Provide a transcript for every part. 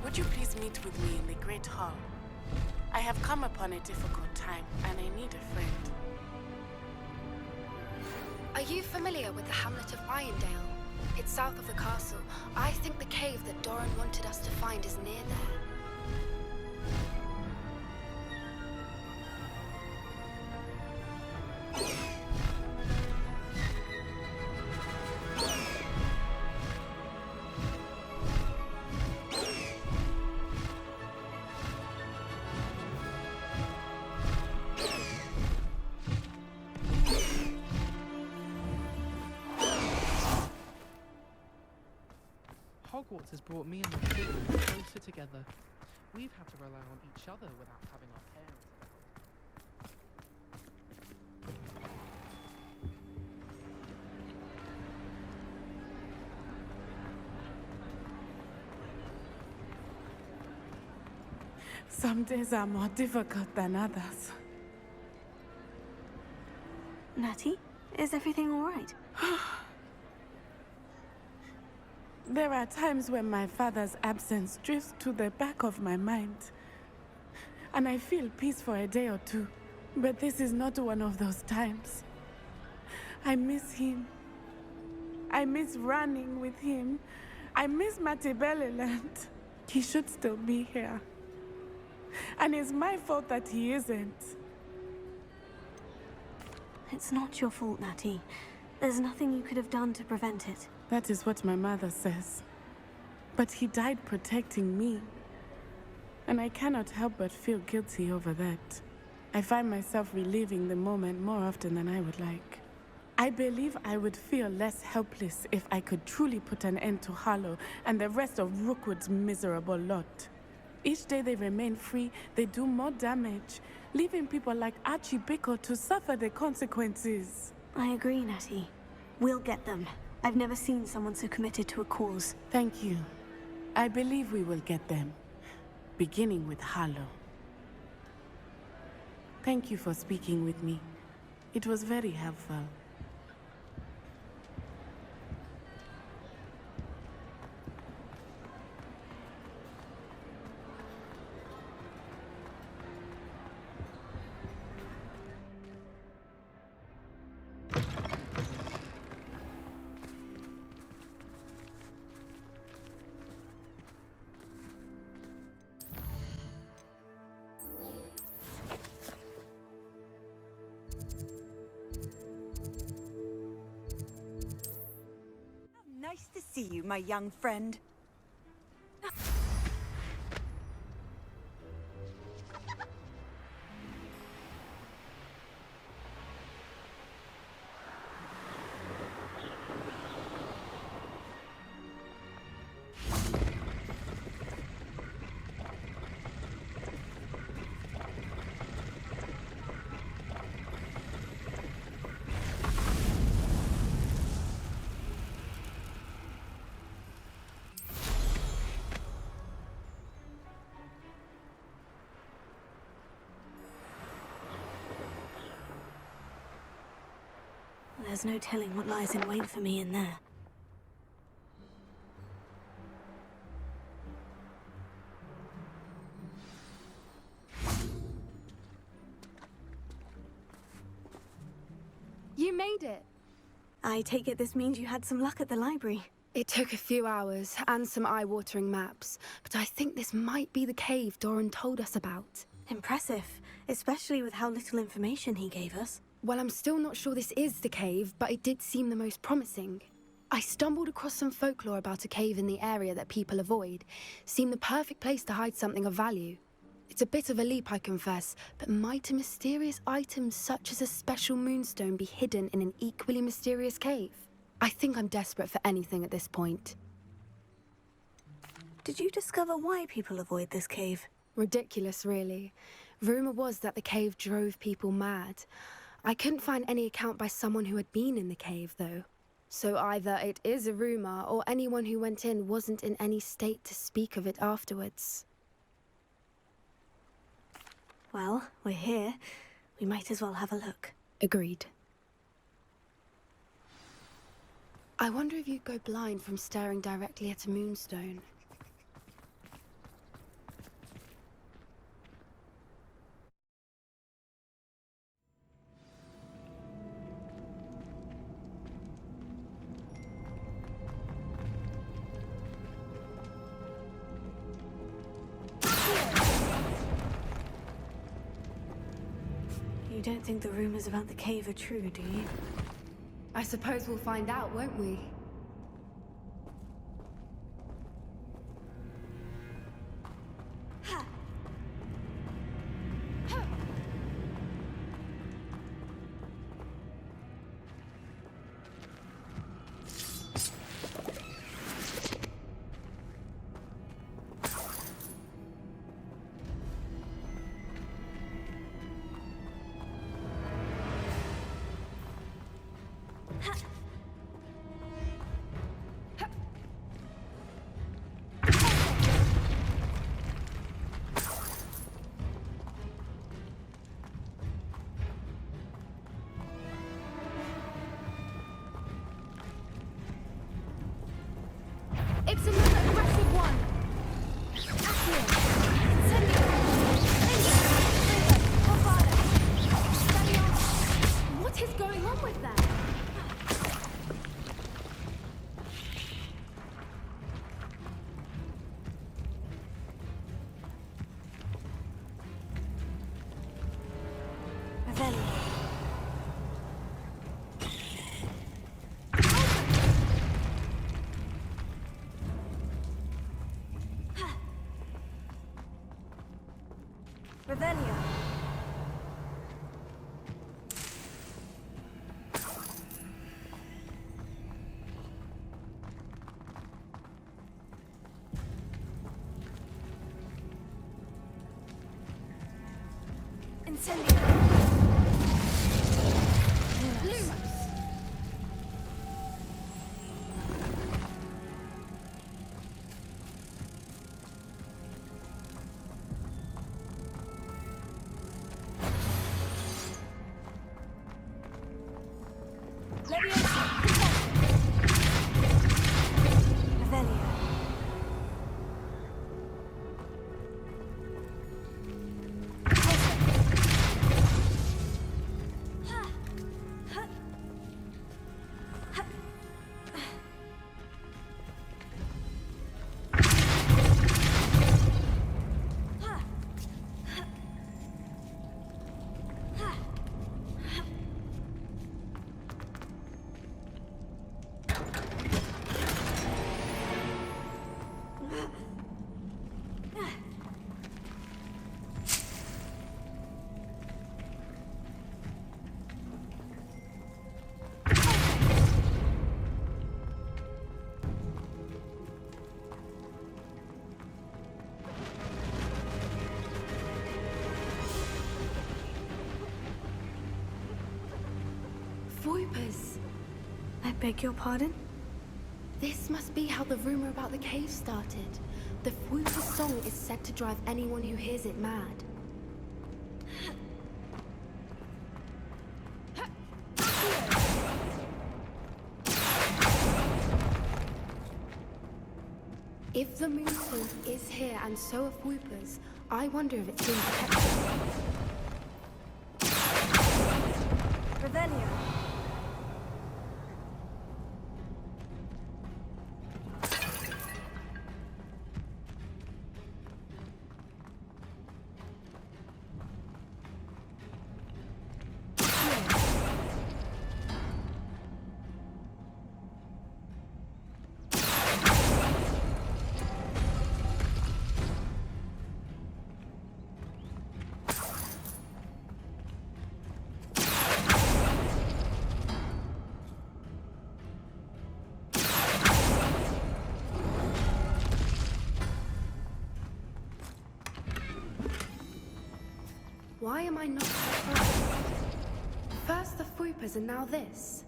Would you please meet with me in the Great Hall? I have come upon a difficult time, and I need a friend. Are you familiar with the hamlet of Irondale? It's south of the castle. I think the cave that Doran wanted us to find is near there. Hogwarts has brought me and my children closer together. We've had to rely on each other without having our parents. Some days are more difficult than others. Natty, is everything all right? There are times when my father's absence drifts to the back of my mind, and I feel peace for a day or two. But this is not one of those times. I miss him. I miss running with him. I miss Mattibeleland. He should still be here. And it's my fault that he isn't. It's not your fault, Natty. There's nothing you could have done to prevent it. That is what my mother says. But he died protecting me. And I cannot help but feel guilty over that. I find myself reliving the moment more often than I would like. I believe I would feel less helpless if I could truly put an end to Harlow and the rest of Rookwood's miserable lot. Each day they remain free, they do more damage, leaving people like Archie Bickle to suffer the consequences. I agree, Natty. We'll get them. I've never seen someone so committed to a cause. Thank you. I believe we will get them, beginning with Harlow. Thank you for speaking with me. It was very helpful. Nice to see you, my young friend. There's no telling what lies in wait for me in there. You made it! I take it this means you had some luck at the library. It took a few hours and some eye-watering maps, but I think this might be the cave Doran told us about. Impressive, especially with how little information he gave us. Well, I'm still not sure this is the cave, but it did seem the most promising. I stumbled across some folklore about a cave in the area that people avoid. Seemed the perfect place to hide something of value. It's a bit of a leap, I confess, but might a mysterious item such as a special moonstone be hidden in an equally mysterious cave? I think I'm desperate for anything at this point. Did you discover why people avoid this cave? Ridiculous, really. Rumor was that the cave drove people mad. I couldn't find any account by someone who had been in the cave, though. So either it is a rumor, or anyone who went in wasn't in any state to speak of it afterwards. Well, we're here. We might as well have a look. Agreed. I wonder if you'd go blind from staring directly at a moonstone. You don't think the rumors about the cave are true, do you? I suppose we'll find out, won't we? It's another aggressive one! Accio! Incendio! What is going on with that? Revelio. Incendio. Lumos! Voipers! I beg your pardon? This must be how the rumor about the cave started. The Voiper song is said to drive anyone who hears it mad. If the Moonstone is here and so are Voipers, I wonder if it's being protected. Revelio. Why am I not surprised? First the Voipers and now this.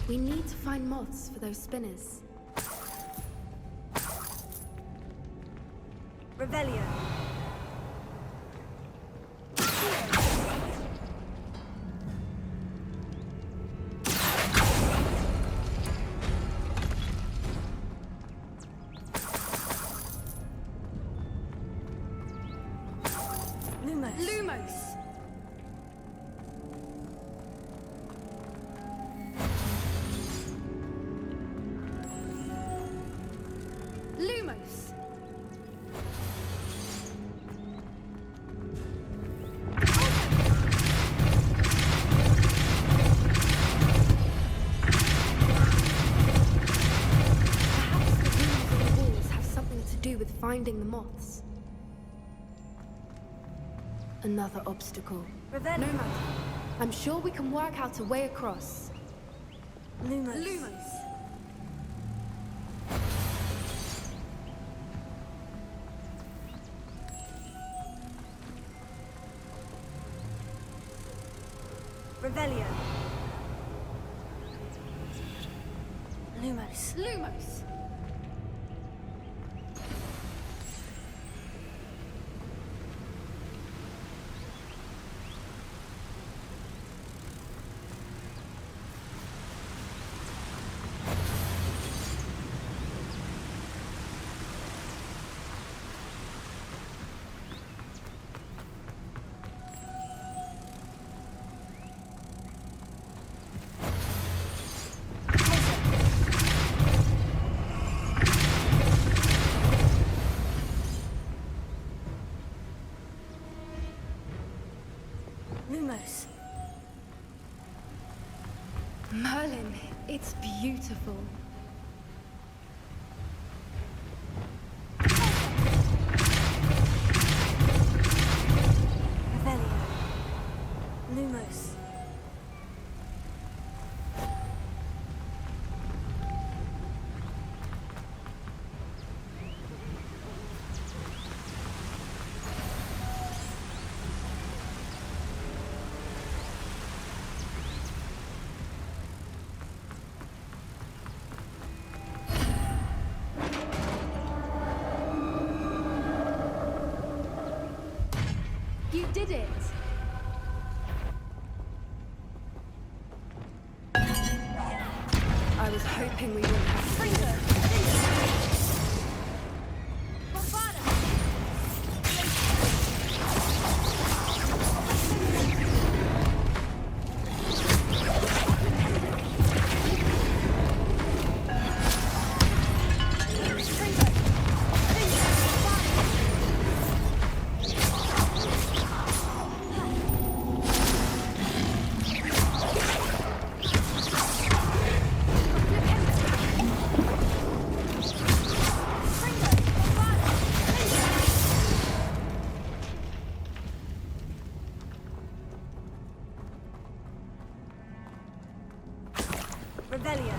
We need to find moths for those spinners. Revelio. Lumos! finding the moths. Another obstacle. Revelio. No matter. I'm sure we can work out a way across. Lumos. Lumos. Revelio. Lumos. Lumos. Lumos. Merlin, it's beautiful. Revelio. Lumos. You did it! I was hoping we wouldn't have to do this. Revelio.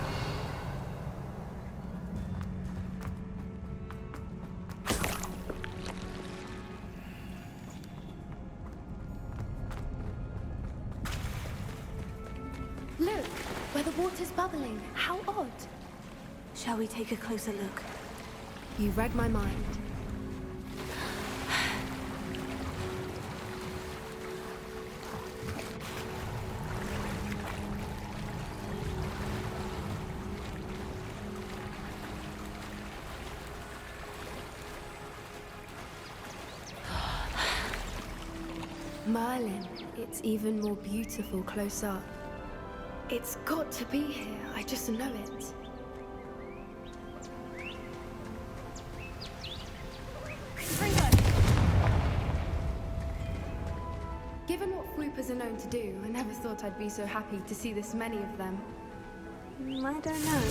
Look, where the water's bubbling. How odd. Shall we take a closer look? You read my mind. Merlin, it's even more beautiful close up. It's got to be here, I just know it. Given what floopers are known to do, I never thought I'd be so happy to see this many of them. I don't know.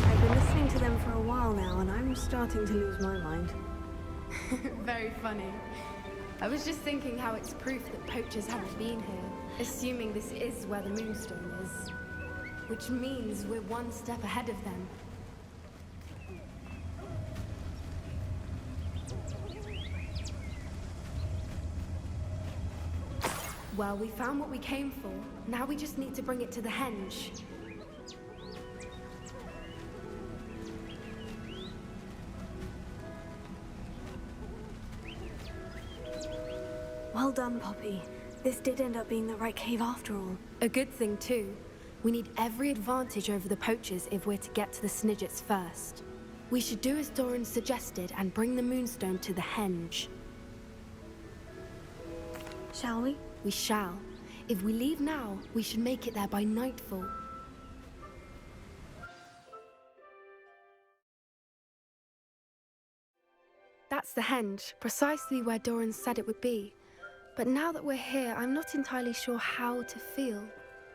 I've been listening to them for a while now, and I'm starting to lose my mind. Very funny. I was just thinking how it's proof that poachers haven't been here, assuming this is where the Moonstone is. Which means we're one step ahead of them. Well, we found what we came for. Now we just need to bring it to the henge. Well done, Poppy. This did end up being the right cave after all. A good thing, too. We need every advantage over the poachers if we're to get to the Snidgets first. We should do as Doran suggested and bring the Moonstone to the henge. Shall we? We shall. If we leave now, we should make it there by nightfall. That's the henge, precisely where Doran said it would be. But now that we're here, I'm not entirely sure how to feel.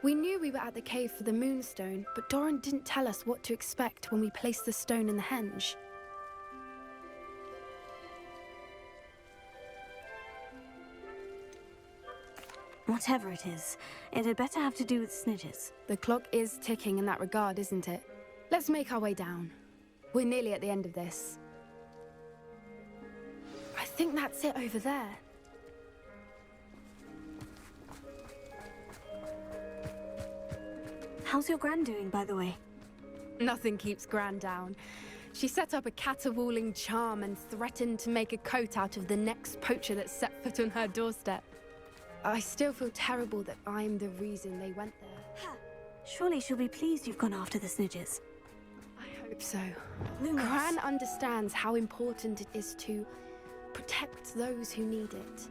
We knew we were at the cave for the Moonstone, but Doran didn't tell us what to expect when we placed the stone in the henge. Whatever it is, it had better have to do with snitches. The clock is ticking in that regard, isn't it? Let's make our way down. We're nearly at the end of this. I think that's it over there. How's your gran doing, by the way? Nothing keeps Gran down. She set up a caterwauling charm and threatened to make a coat out of the next poacher that set foot on her doorstep. I still feel terrible that I'm the reason they went there. Surely she'll be pleased you've gone after the snitches. I hope so. Lumos. Gran understands how important it is to protect those who need it.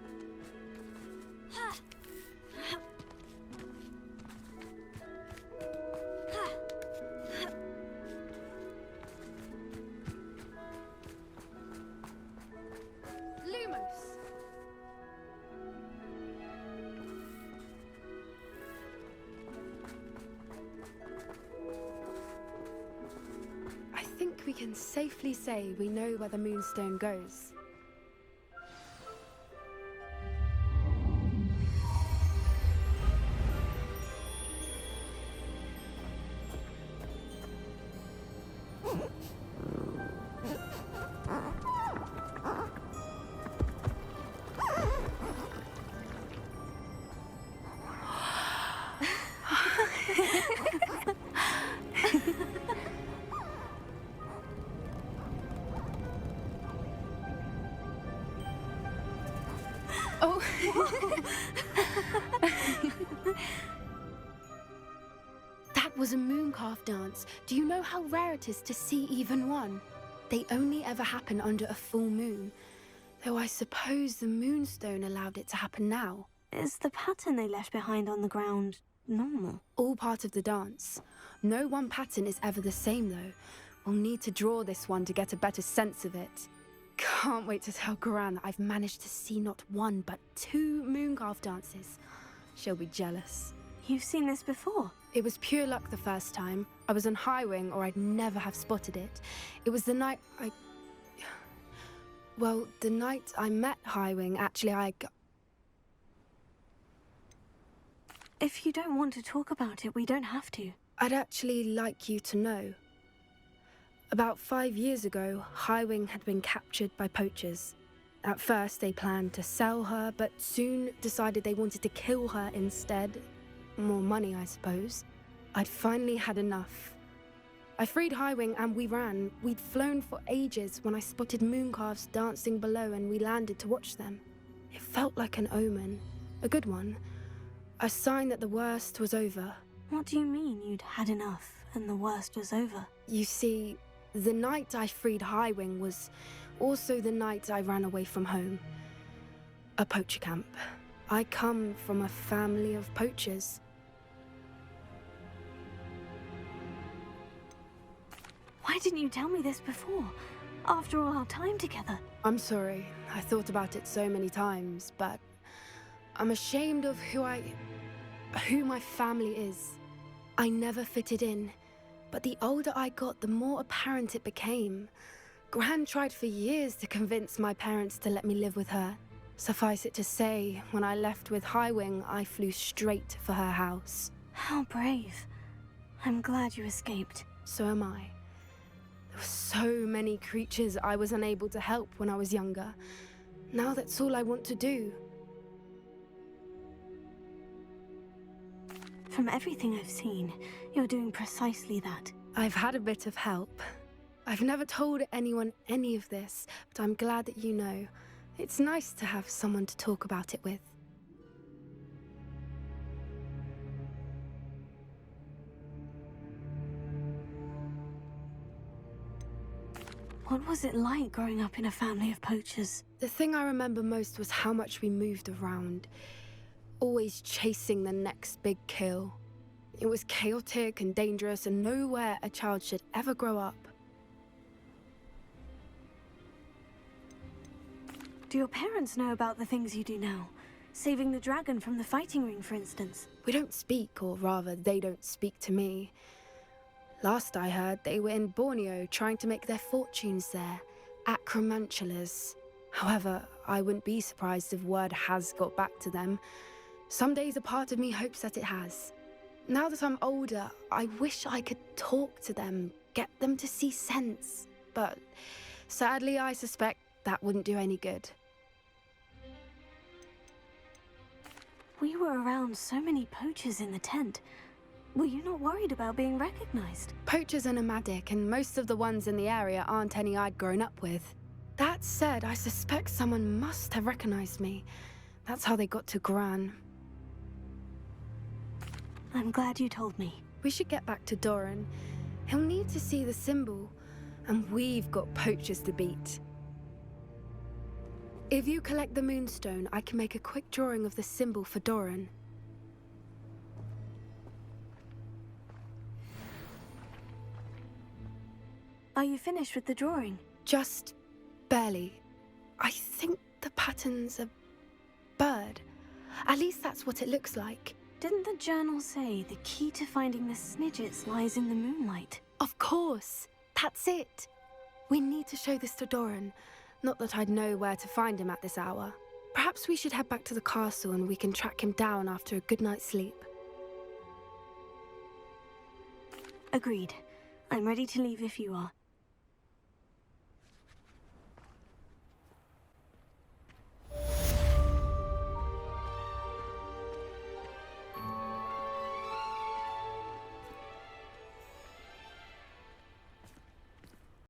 Lumos! I think we can safely say we know where the Moonstone goes. Oh! That was a mooncalf dance. Do you know how rare it is to see even one? They only ever happen under a full moon. Though I suppose the Moonstone allowed it to happen now. Is the pattern they left behind on the ground normal? All part of the dance. No one pattern is ever the same, though. We'll need to draw this one to get a better sense of it. Can't wait to tell Gran that I've managed to see not one, but 2 mooncalf dances. She'll be jealous. You've seen this before? It was pure luck the first time. I was on Highwing, or I'd never have spotted it. It was the night Well, the night I met Highwing, actually, If you don't want to talk about it, we don't have to. I'd actually like you to know. About 5 years ago, Highwing had been captured by poachers. At first, they planned to sell her, but soon decided they wanted to kill her instead. More money, I suppose. I'd finally had enough. I freed Highwing and we ran. We'd flown for ages when I spotted mooncalves dancing below and we landed to watch them. It felt like an omen. A good one. A sign that the worst was over. What do you mean you'd had enough and the worst was over? You see, the night I freed Highwing was also the night I ran away from home. A poacher camp. I come from a family of poachers. Why didn't you tell me this before? After all our time together. I'm sorry. I thought about it so many times, but I'm ashamed of who my family is. I never fitted in. But the older I got, the more apparent it became. Gran tried for years to convince my parents to let me live with her. Suffice it to say, when I left with Highwing, I flew straight for her house. How brave. I'm glad you escaped. So am I. There were so many creatures I was unable to help when I was younger. Now that's all I want to do. From everything I've seen, you're doing precisely that. I've had a bit of help. I've never told anyone any of this, but I'm glad that you know. It's nice to have someone to talk about it with. What was it like growing up in a family of poachers? The thing I remember most was how much we moved around. Always chasing the next big kill. It was chaotic and dangerous and nowhere a child should ever grow up. Do your parents know about the things you do now? Saving the dragon from the fighting ring, for instance. We don't speak, or rather, they don't speak to me. Last I heard, they were in Borneo trying to make their fortunes there, acromantulas. However, I wouldn't be surprised if word has got back to them. Some days a part of me hopes that it has. Now that I'm older, I wish I could talk to them, get them to see sense. But sadly, I suspect that wouldn't do any good. We were around so many poachers in the tent. Were you not worried about being recognized? Poachers are nomadic, and most of the ones in the area aren't any I'd grown up with. That said, I suspect someone must have recognized me. That's how they got to Gran. I'm glad you told me. We should get back to Doran. He'll need to see the symbol, and we've got poachers to beat. If you collect the Moonstone, I can make a quick drawing of the symbol for Doran. Are you finished with the drawing? Just barely. I think the pattern's a bird. At least that's what it looks like. Didn't the journal say the key to finding the Snidgets lies in the moonlight? Of course. That's it. We need to show this to Doran. Not that I'd know where to find him at this hour. Perhaps we should head back to the castle and we can track him down after a good night's sleep. Agreed. I'm ready to leave if you are.